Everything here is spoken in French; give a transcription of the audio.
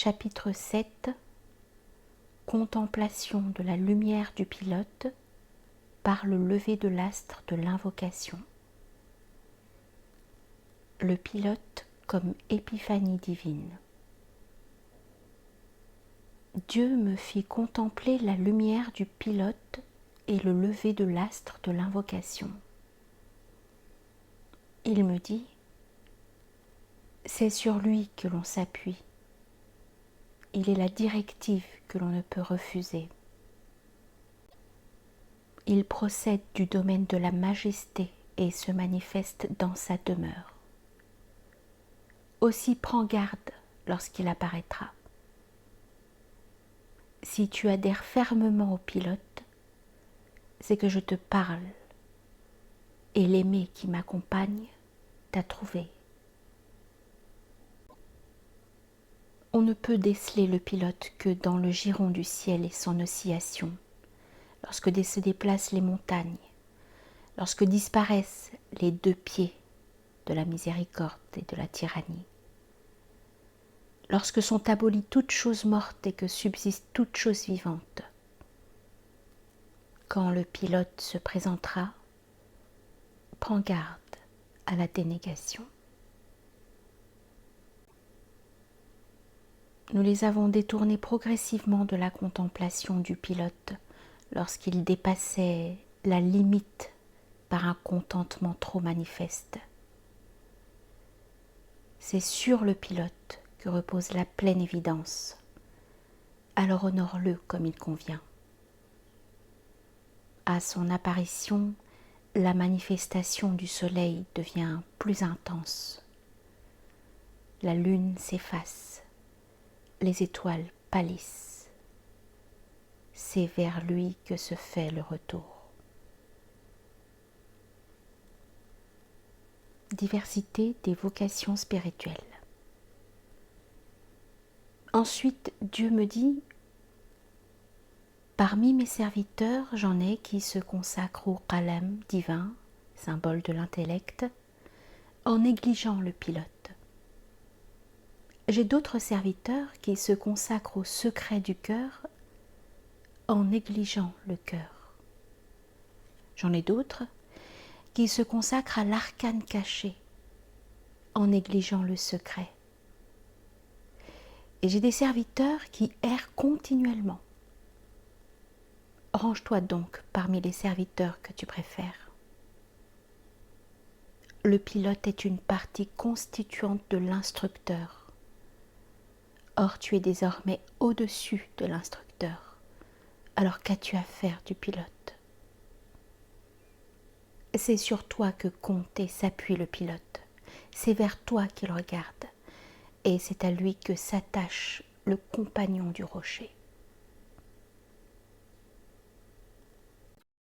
Chapitre 7. Contemplation de la lumière du pilote par le lever de l'astre de l'invocation. Le pilote comme épiphanie divine. Dieu me fit contempler la lumière du pilote et le lever de l'astre de l'invocation. Il me dit, c'est sur lui que l'on s'appuie. Il est la directive que l'on ne peut refuser. Il procède du domaine de la majesté et se manifeste dans sa demeure. Aussi prends garde lorsqu'il apparaîtra. Si tu adhères fermement au pilote, c'est que je te parle, et l'aimé qui m'accompagne t'a trouvé. On ne peut déceler le pilote que dans le giron du ciel et son oscillation, lorsque se déplacent les montagnes, lorsque disparaissent les deux pieds de la miséricorde et de la tyrannie, lorsque sont abolies toutes choses mortes et que subsiste toute chose vivante. Quand le pilote se présentera, prends garde à la dénégation. Nous les avons détournés progressivement de la contemplation du pilote lorsqu'il dépassait la limite par un contentement trop manifeste. C'est sur le pilote que repose la pleine évidence. Alors honore-le comme il convient. À son apparition, la manifestation du soleil devient plus intense. La lune s'efface, les étoiles pâlissent. C'est vers lui que se fait le retour. Diversité des vocations spirituelles. Ensuite, Dieu me dit, parmi mes serviteurs, j'en ai qui se consacrent au qalam divin, symbole de l'intellect, en négligeant le pilote. J'ai d'autres serviteurs qui se consacrent au secret du cœur en négligeant le cœur. J'en ai d'autres qui se consacrent à l'arcane caché en négligeant le secret. Et j'ai des serviteurs qui errent continuellement. Range-toi donc parmi les serviteurs que tu préfères. Le pilote est une partie constituante de l'instructeur. Or, tu es désormais au-dessus de l'instructeur. Alors qu'as-tu à faire du pilote? C'est sur toi que compte et s'appuie le pilote. C'est vers toi qu'il regarde. Et c'est à lui que s'attache le compagnon du rocher.